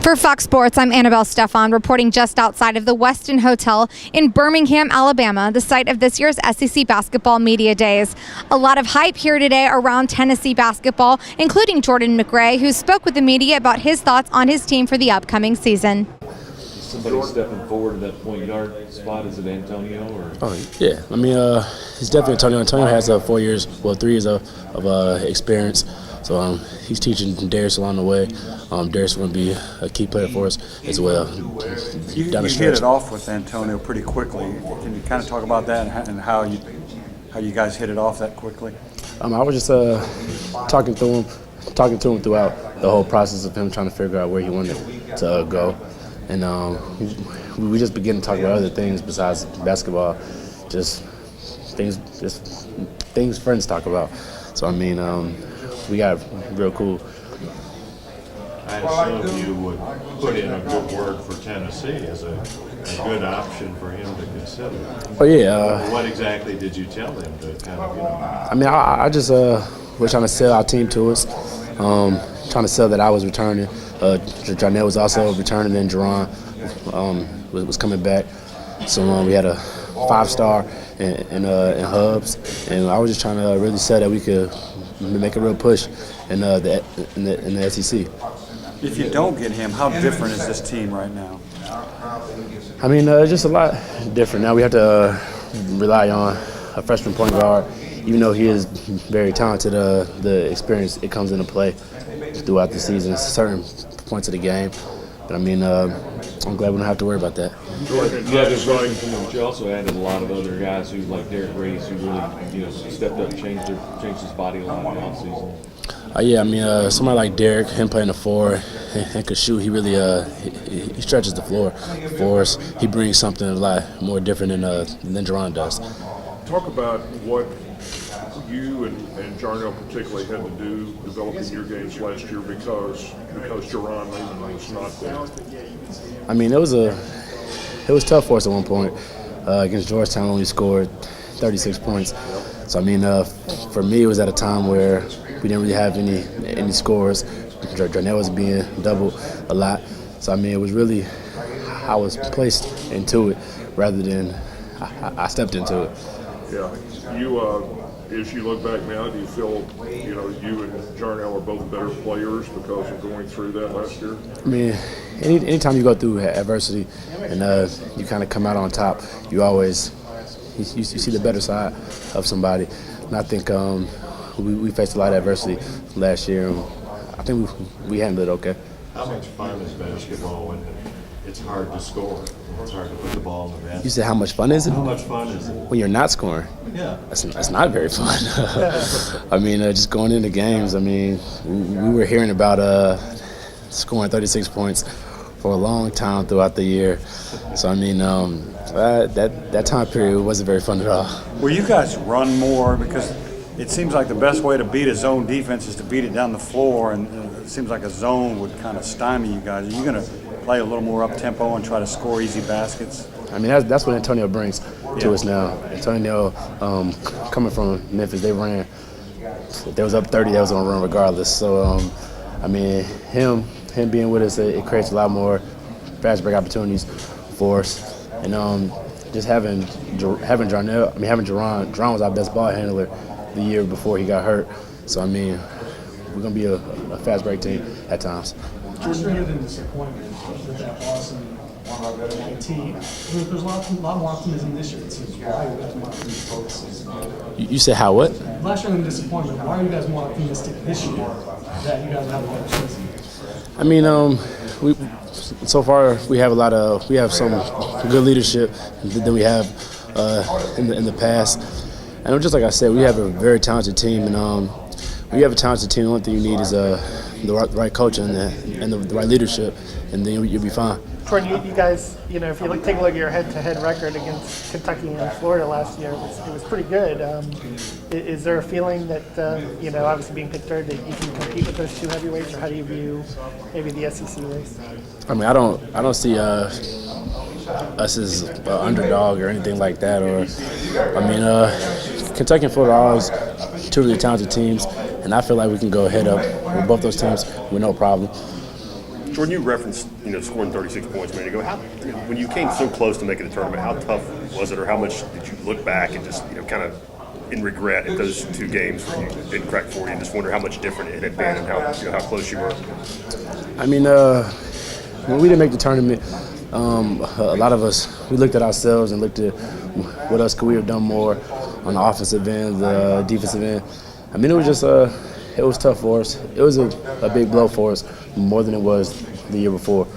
For Fox Sports, I'm Annabelle Stefan, reporting just outside of the Westin Hotel in Birmingham, Alabama, the site of this year's SEC Basketball Media Days. A lot of hype here today around Tennessee basketball, including Jordan McRae, who spoke with the media about his thoughts on his team for the upcoming season. Somebody stepping forward to that point guard spot, is it Antonio? Or? Oh, yeah. I mean, it's definitely Antonio. Antonio has 3 years of experience. So he's teaching Darius along the way. Darius is going to be a key player for us as well. You hit it off with Antonio pretty quickly. Can you kind of talk about that and how you guys hit it off that quickly? I was just talking to him throughout the whole process of him trying to figure out where he wanted to go. And we just began to talk about other things besides basketball, just things friends talk about. So, I mean, we got real cool. I assume you would put in a good word for Tennessee as a good option for him to consider. Oh, yeah. What exactly did you tell him to kind of, I mean, I just was trying to sell our team to us, trying to sell that I was returning. Jarnell was also returning, and Jerron was coming back. So we had a 5-star in Hubs, and I was just trying to really sell that we could make a real push in the SEC. If you don't get him, how different is this team right now? I mean, just a lot different. Now we have to rely on a freshman point guard. Even though he is very talented, the experience, it comes into play throughout the season, certain points of the game. But I mean, I'm glad we don't have to worry about that. Yeah, just running from them, but you also added a lot of other guys who, like Derek Reyes, who really, stepped up, changed his body a lot in the offseason. Yeah, I mean, somebody like Derek, him playing the 4 and could shoot, he really he stretches the floor for us. He brings something a lot more different than Jerron does. Talk about what you and Jarnell particularly had to do developing your games last year because Jerron was not there. I mean, it was tough for us at one point against Georgetown when we scored 36 points. So I mean, for me, it was at a time where we didn't really have any scores. Jarnell was being doubled a lot. So I mean, it was really I was placed into it rather than I stepped into it. Yeah, you. As you look back now, do you feel you and Jarnell are both better players because of going through that last year? I mean, anytime you go through adversity and you kind of come out on top, you always you see the better side of somebody. And I think we faced a lot of adversity last year, and I think we handled it okay. how much fun is basketball when it's hard to score? It's hard to put the ball in the basket. You said how much fun is it? How much fun is it? When you're not scoring? Yeah. That's not very fun. I mean, just going into games, I mean, we were hearing about scoring 36 points for a long time throughout the year. So, I mean, that time period wasn't very fun at all. Will you guys run more? Because it seems like the best way to beat a zone defense is to beat it down the floor, and it seems like a zone would kind of stymie you guys. Are you going to play a little more up-tempo and try to score easy baskets? I mean, that's what Antonio brings to us now. Antonio, coming from Memphis, they ran. If they was up 30, they was going to run regardless. So, I mean, him being with us, it creates a lot more fast break opportunities for us. And just having Jerron was our best ball handler the year before he got hurt. So, I mean, we're going to be a fast break team at times. Jordan, other than disappointment with that Boston team, there's a lot more optimism this year. It seems. Why are you guys more optimistic? You said how what? Last year, disappointment. Why are you guys more optimistic this year that you guys have a better season? I mean, so far we have some good leadership than we have in the past. And just like I said, we have a very talented team, and when you have a talented team, the only thing you need is the right coaching and the right leadership, and then you'll be fine. Jordan, you guys, if you take a look at your head-to-head record against Kentucky and Florida last year, it was pretty good. Is there a feeling that, obviously being picked third, that you can compete with those two heavyweights, or how do you view maybe the SEC race? I mean, I don't see us as an underdog or anything like that. Kentucky and Florida are always two really talented teams, and I feel like we can go head up with both those teams with no problem. Jordan, you referenced, scoring 36 points a minute ago. When you came so close to making the tournament, how tough was it, or how much did you look back and just, kind of in regret at those 2 games where you didn't crack 40 and just wonder how much different it had been and how close you were? I mean, when we didn't make the tournament, a lot of us, we looked at ourselves and looked at what else could we have done more on the offensive end, the defensive end. I mean, it was just it was tough for us. It was a big blow for us, more than it was the year before.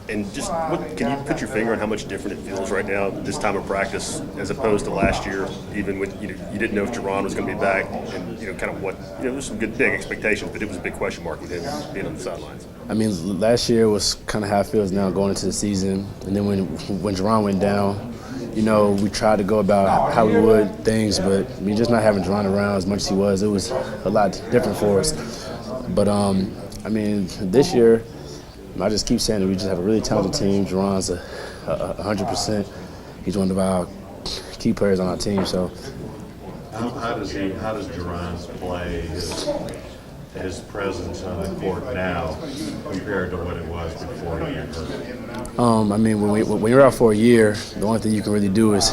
And just can you put your finger on how much different it feels right now this time of practice as opposed to last year, even when you didn't know if Jerron was going to be back, and kind of what there's some big expectations, but it was a big question mark with him being on the sidelines. I mean, last year was kind of how it feels now going into the season, and then when Jerron went down, we tried to go about how we would things, but just not having Jerron around as much as he was, it was a lot different for us. But this year, I just keep saying that we just have a really talented team. Jerron's 100%. He's one of our key players on our team. So, how does Jerron's play, his presence on the court now compared to what it was before he got hurt? When you're out for a year, the only thing you can really do is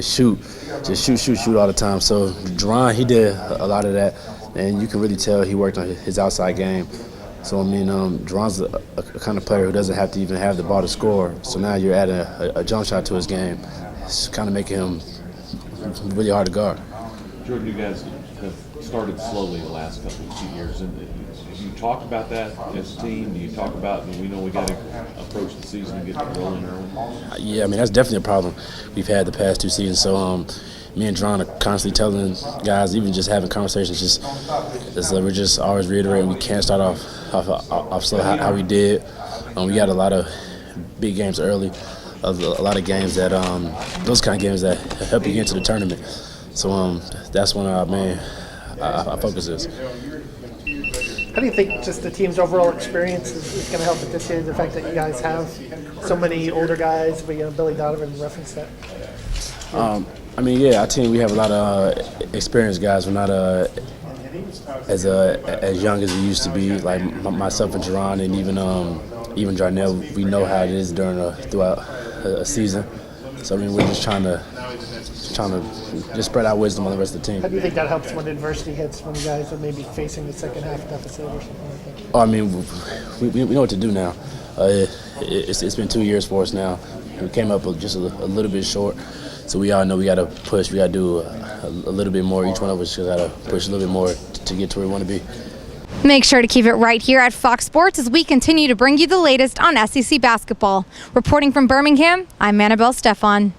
shoot. Just shoot all the time. So Jerron, he did a lot of that, and you can really tell he worked on his outside game. So, Jerron's a kind of player who doesn't have to even have the ball to score. So now you're adding a jump shot to his game. It's kind of making him really hard to guard. Jordan, you guys have started slowly the last couple of 2 years. And have you talked about that as a team? Do you talk about, we know we got to approach the season and get it rolling early? Yeah, that's definitely a problem we've had the past 2 seasons. So, me and Jerron are constantly telling guys, even just having conversations, we're just always reiterating we can't start off slow how we did. We got a lot of big games early, a lot of games that those kind of games that help you get into the tournament. So that's when our focus is. How do you think just the team's overall experience is going to help with this year? The fact that you guys have so many older guys, but Billy Donovan referenced that. Our team, we have a lot of experienced guys. We're not as young as we used to be. Like myself and Jerron, and even Jarnell, we know how it is throughout a season. So we're just trying to just spread our wisdom on the rest of the team. How do you think that helps when adversity hits, when you guys are maybe facing the second half deficit or something like that? We know what to do now. It's been 2 years for us now. We came up just a little bit short. So we all know we got to push. We got to do a little bit more. Each one of us got to push a little bit more to get to where we want to be. Make sure to keep it right here at Fox Sports as we continue to bring you the latest on SEC basketball. Reporting from Birmingham, I'm Annabelle Stefan.